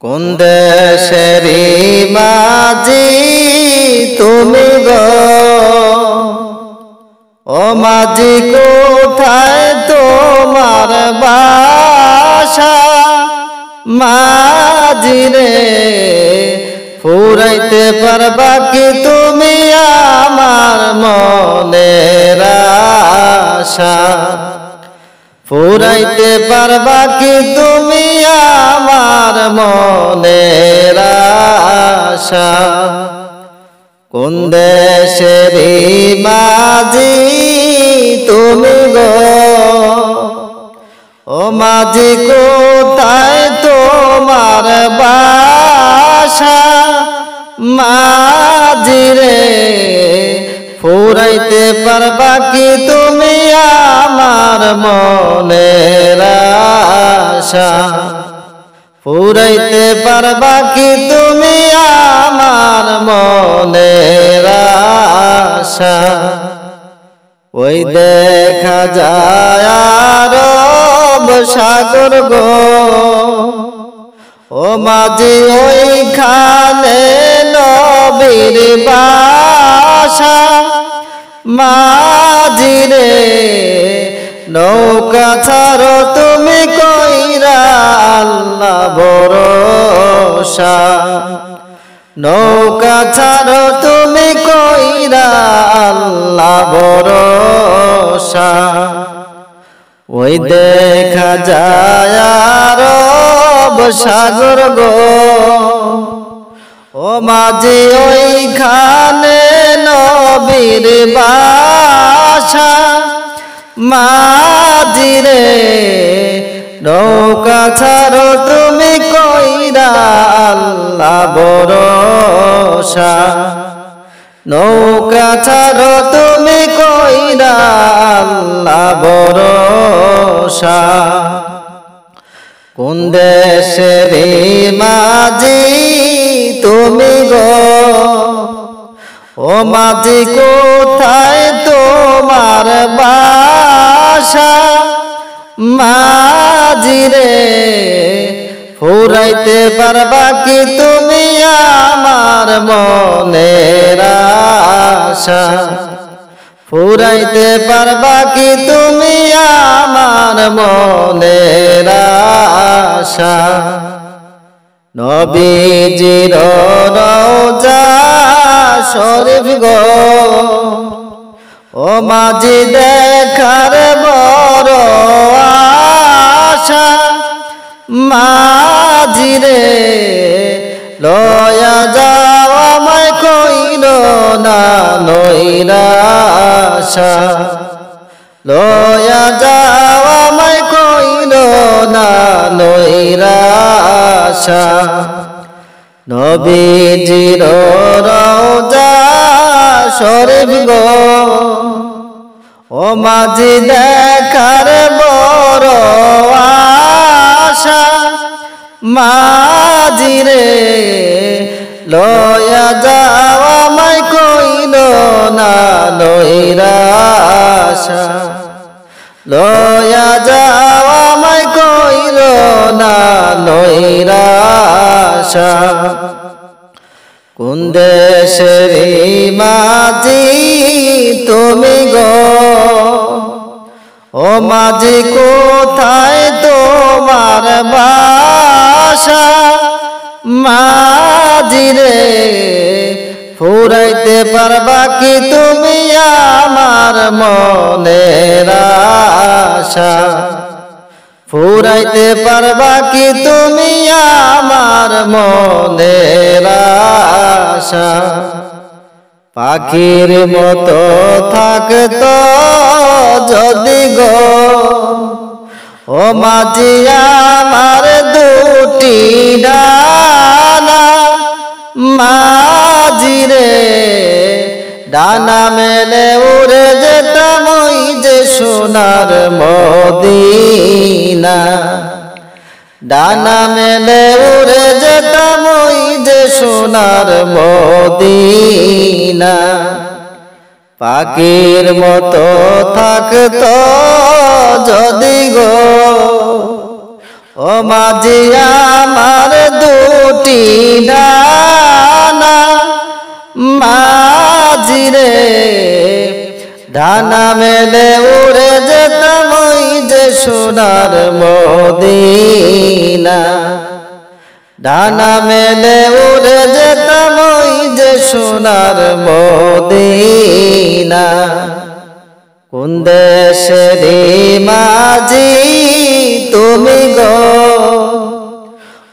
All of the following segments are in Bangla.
কোন দেশেরি মাঝি তুমি গো, ও মাঝি কোথায় তোমার বাসা? মাঝি রে ফুরাইতে পারবা কি তুমি আমার মনের আশা? ফুরাইতে পারবা কি তুমি আমার মনের আশা? কোন দেশেরি মাঝি তুমি গো, ও মাঝি কোথায় তোমার বাসা? মাঝি রে ফুরাইতে পারবা কি তুমি আমার মনের আশা? ফুরাইতে পারবা কি তুমি আমার মনের আশা? ওই দেখা যায় আরব সাগর গো, ও মাঝি ওইখানে নবীর বাসা। মাঝি রে নৌকা ছাড়ো তুমি কইরা আল্লাহ ভরসা। নৌকা ছাড়ো তুমি কইরা আল্লাহ ভরসা। ওই দেখা যায় আরব সাগর গো, ও মাঝি ওইখানে নবীর বাসা। মাঝি রে নৌকা ছাড়ো তুমি কইরা আল্লাহ ভরসা। নৌকা ছাড়ো তুমি কইরা আল্লাহ ভরসা। কোন দেশেরি মাঝি তুমি গো, ও মাঝি কোথায় তোমার বাসা? মাঝি রে ফুরাইতে পারবা কি তুমি আমার মনের আশা? ফুরাইতে পারবা কি তুমি আমার মনের আশা? নবীজির রওজা শরীফ গো, ও মাঝি দেখার বড় আশা। মাঝি রে লয়া যাও আমায় কইল না নৈরাশা। লয়া যাও আমায় কইল না নৈরাশা। নবীজির রওজা শরীফ গো, ও মাঝি দেখার বড় আশা। মাঝি রে লয়া যাও আমায় কইল না নৈরাশা। লয়া যাও আমায় কইল না নৈরাশা। কোন দেশেরি মাঝি তুমি গো, ও মাঝি কোথায় তোমার বাসা? মাঝি রে ফুরাইতে পারবা কি তুমি আমার মনের আশা? ফুরাইতে পারবা কি তুমি আমার মনের আশা? পাখির মতো থাকতো যদি গো, ও মাঝি আমার দুটি ডানা। মাঝি রে ডানা মেলে উড়ে যেতাম ওই যে সোনার মদিনা। ডানা মেলে উড়ে যেতাম ওই যে সোনার মদিনা। পাখির মতো থাকতো যদি গো, ও মাঝি আমার ডানা মেলে উড়ে যেতাম ওই যে সোনার মদিনা ডানা মেলে উড়ে যেতাম ওই যে সোনার মদিনা কোন দেশের মাঝি তুমি গো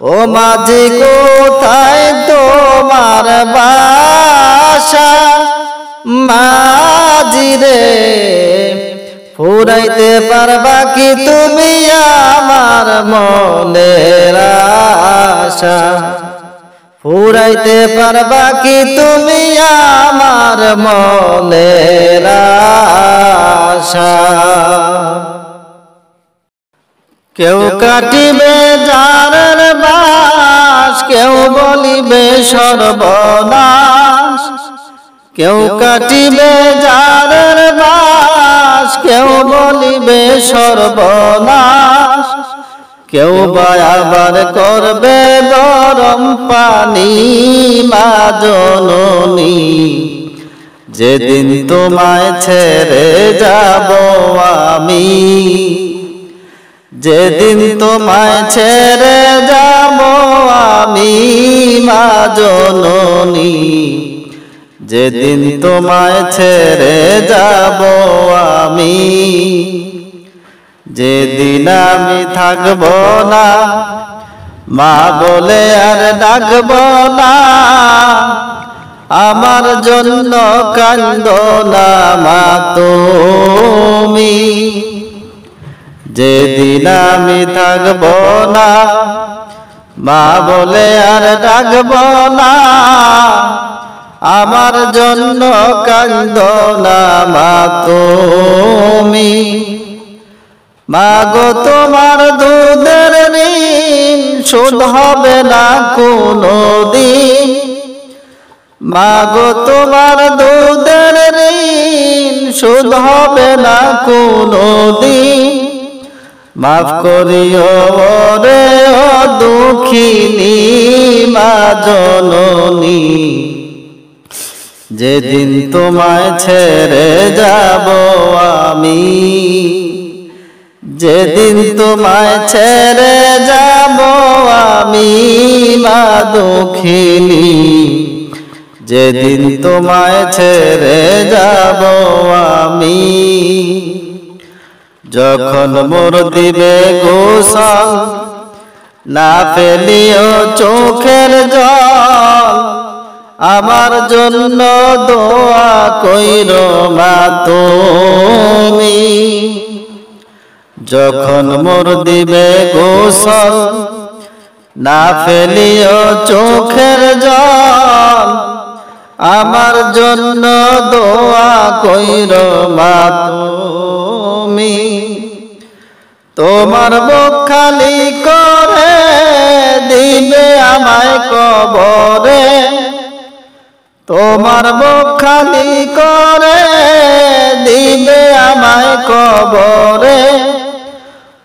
ও মাঝি কোথায় তোমার বাসা মাঝি রে ফুরাইতে পারবা কি তুমি আমার মনের আশা ফুরাইতে পারবা কি তুমি আমার মনের আশা কেউ কাটিবে জানের বাস কেউ বলিবে সর্বনাশ কেউ কাটিবে জানের বাস কেউ বলিবে সর্বনাশ কেউ বা আবার করবে গরম পানি মা জননী যেদিন তোমায় ছেড়ে যাব আমি যেদিন তোমায় ছেড়ে যাব আমি মা জননী যেদিন তোমায় ছেড়ে যাব আমি যেদিন আমি থাকব না মা বলে আর ডাকব না আমার জন্য কান্দো না মা তুমি যেদিন আমি থাকব না মা বলে আর ডাকব না আমার জন্য কান্দো না মা তুমি মা গো তোমার দুধের ঋণ শোধ হবে না কোনদিন মা গো তোমার দুধের ঋণ শোধ হবে না কোনদিন মাফ করিও রে ও দুঃখিনী মা জননী যেদিন তোমায় ছেড়ে যাব আমি যেদিন তোমায় ছেড়ে যাব আমি মা দুঃখিনী যেদিন তোমায় ছেড়ে যাব আমি যখন মোর দিবে গোসল না ফেলিও চোখের জল আমার জন্য দোয়া কইরো মা তুমি যখন মোর দিবে গোসল না ফেলিও চোখের জল আমার জন্য দোয়া কইরো মা তুমি তোমার বুক খালি করে দিবে আমায় কবরে তোমার বুক খালি করে দিবে আমায় কবরে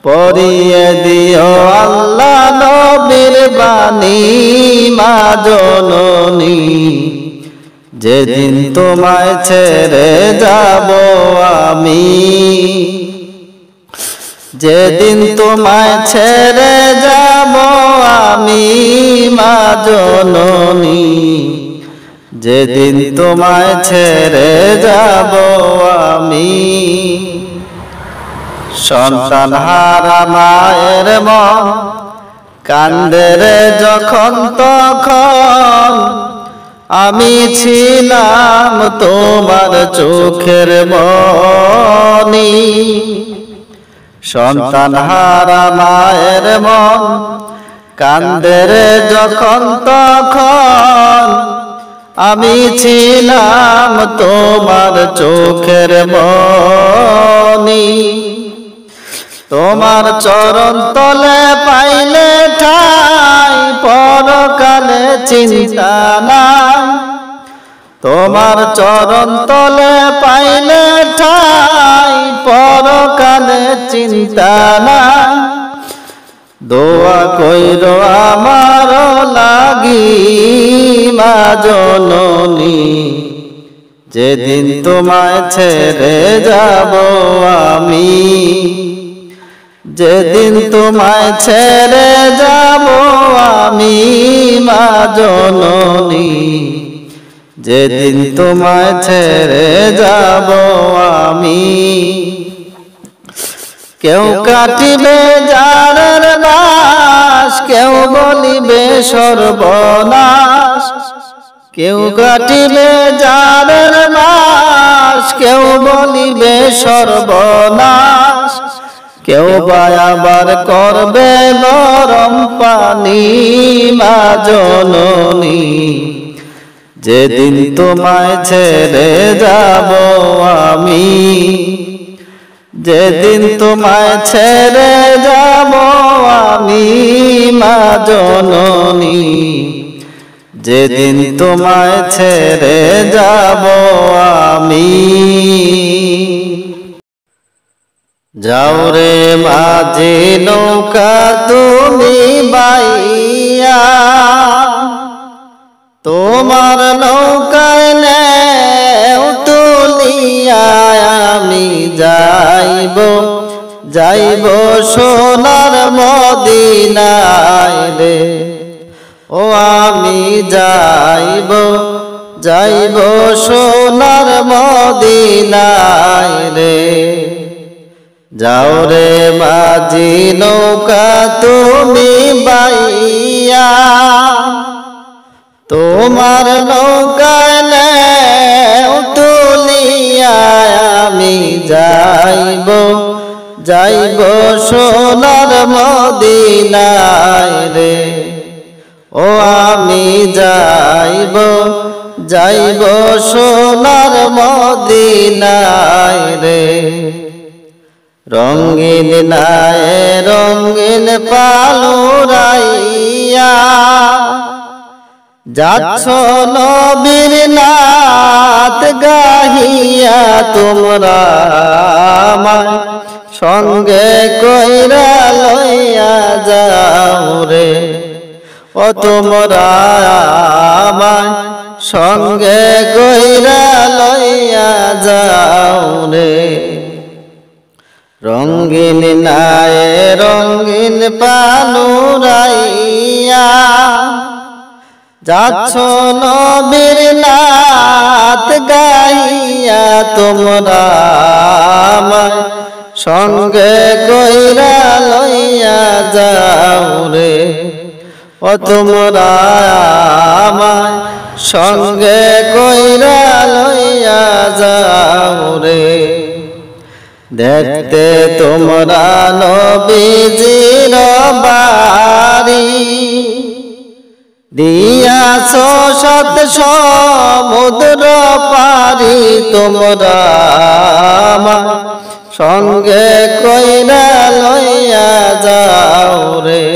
পরিয়ে দিও আল্লাহ নবীর বাণী মা জননী যেদিন তোমায় ছেড়ে যাব আমি যেদিন তোমায় ছেড়ে যাব আমি মা জননী যেদিন তোমায় ছেড়ে যাব আমি সন্তান হারা মায়ের মন কান্দে রে যখন তখন আমি ছিলাম তোমার চোখের মনি সন্তান হারা মায়ের মন কান্দে রে যখন তখন আমি ছিলাম তোমার চোখের মনি তোমার চরণ তলে পাইলে ঠাই পরকালে চিন্তা নাই তোমার চরণ তলে পাইলে ঠাই পরকালে চিন্তা নাই দোয়া কইরো আমার লাগি মা জননী যেদিন তোমায় ছেড়ে যাব আমি, যেদিন তোমায় ছেড়ে যাব আমি মা জননী, যেদিন তোমায় ছেড়ে যাব আমি। কেউ কাটিবে জানের বাস, কেউ বলিবে সর্বনাশ, কেউ কাটিবে জানের বাস, কেউ বলিবে সর্বনাশ, কেউ বা আবার করবে গরম পানি মা জননী, যেদিন তোমায় ছেড়ে যাব আমি, যেদিন তোমায় ছেড়ে যাব আমি মা জননী, যেদিন তোমায় ছেড়ে যাব আমি। যাও রে মাঝি নৌকা তুমি বাইয়া, তোমার নৌকায় নেও তুলিয়া আমি যাইব, যাইব সোনার মদিনায় রে, ও আমি যাইব, যাইব সোনার মদিনায় রে। যাও রে মাঝি নৌকা তুমি বাইয়া, তোমার নৌকায় নেও তুলিয়া আমি যাইব, যাইব সোনার মদিনায় রে, ও আমি যাইব, যাইব সোনার মদিনায় রে। রঙিন নায়ে রঙিন পালুরাইয়া, যাচ্ছ নবীর নাত গাহিয়া তোমরা আমায় সঙ্গে কইরা লইয়া যাও রে, ও তোমরা আমায় সঙ্গে কইরা লইয়া যাও রে। রঙিন নায়ে রঙিন পালুরাইয়া, যাচ্ছ নবীর নাত গাইয়া তোমরা আমায় সঙ্গে কইরা লইয়া যাও রে, ও তোমরা আমায় সঙ্গে কইরা লইয়া যাও রে। দেখতে তোমরা নবীজির বাড়ি, দিয়াছ শত সমুদ্র পারি তোমরা আমায় সঙ্গে কইরা লইয়া যাও রে,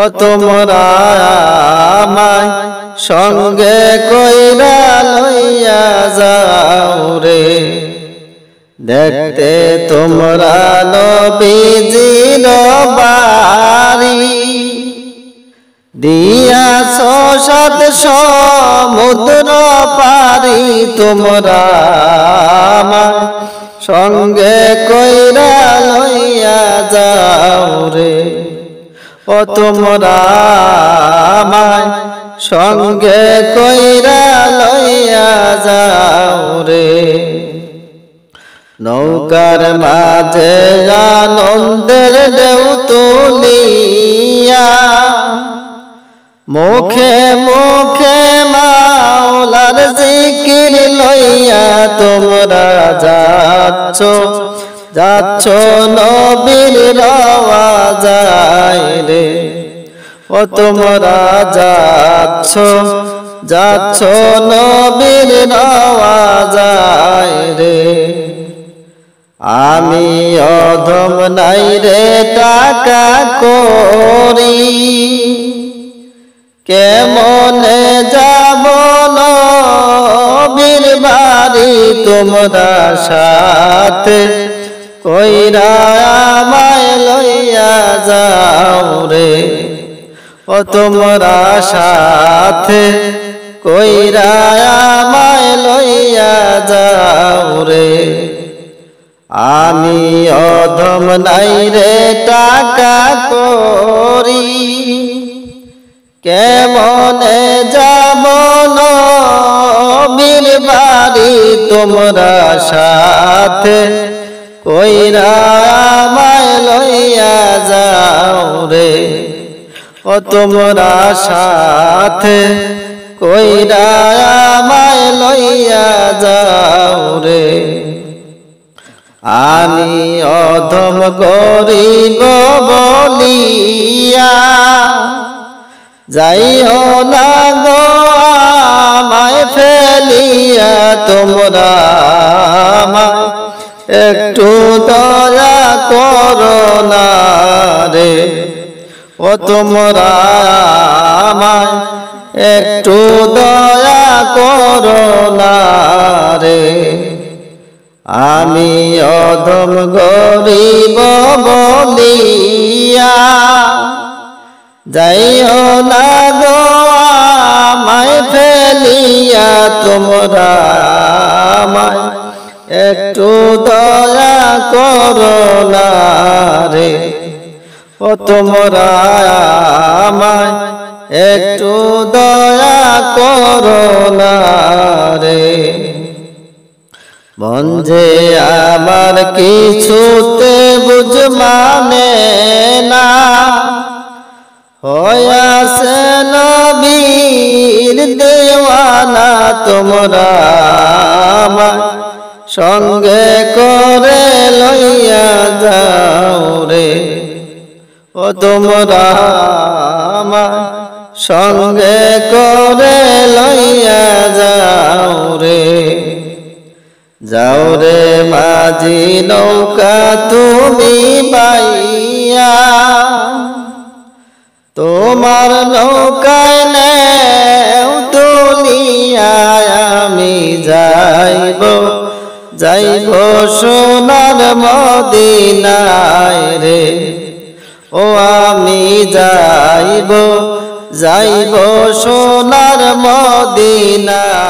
ও তোমরা আমায় সঙ্গে কইরা লইয়া যাও রে। দেখতে তোমরা নবীজির বাড়ি, দিয়াছ শত সমুদ্র পারি তোমরা আমায় সঙ্গে কইরা লইয়া যাও রে, ও তোমরা আমায় সঙ্গে কইরা লইয়া যাও রে। নৌকার মাঝে আনন্দের ঢেউ তুলিয়া, মুখে মুখে মাওলার জিকির লইয়া তোমরা যাচ্ছ, যাচ্ছ নবীর রওজায় রে, ও তোমরা যাচ্ছ, যাচ্ছ নবীর রওজায় রে। আমি অধম নাই রে টাকা করি, কেমনে যাব নবীর বাড়ি তোমরা সাথে কইরা আমায় লইয়া যাও রে, ও তোমরা সাথে কইরা আমায় লইয়া যাও রে। আমি অধম নাই রে টাকা করি, কেমনে যাব নবীর বাড়ি তোমরা সাথে কইরা আমায় লইয়া যাও রে। ও তোমরা সাথে কইরা আমায় লইয়া যাও রে। আমি অধম গরিব বলিয়া যাইও না গো আমায় ফেলিয়া, তোমরা আমায় একটু দয়া করো না রে। ও তোমরা আমায় একটু দয়া করো না রে। আমি অধম গরিব বলিয়া যাইও না গো আমায় ফেলিয়া, তোমরা আমায় একটু দয়া করো না রে। ও তোমরা আমায় একটু দয়া করো না রে। মন যে আমার কিছুতে বুঝ মানে না, হইয়াছে নবীর দেওয়ানা, তোমরা আমায় সঙ্গে করে লইয়া যাও রে। ও তোমরা আমায় সঙ্গে করে লইয়া যাও রে। যাও রে মাঝি নৌকা তুমি বাইয়া, তোমার নৌকায় নেও তুলিয়া আমি যাইব যাইব সোনার মদিনায় রে। ও আমি যাইব যাইব সোনার মদিনায়।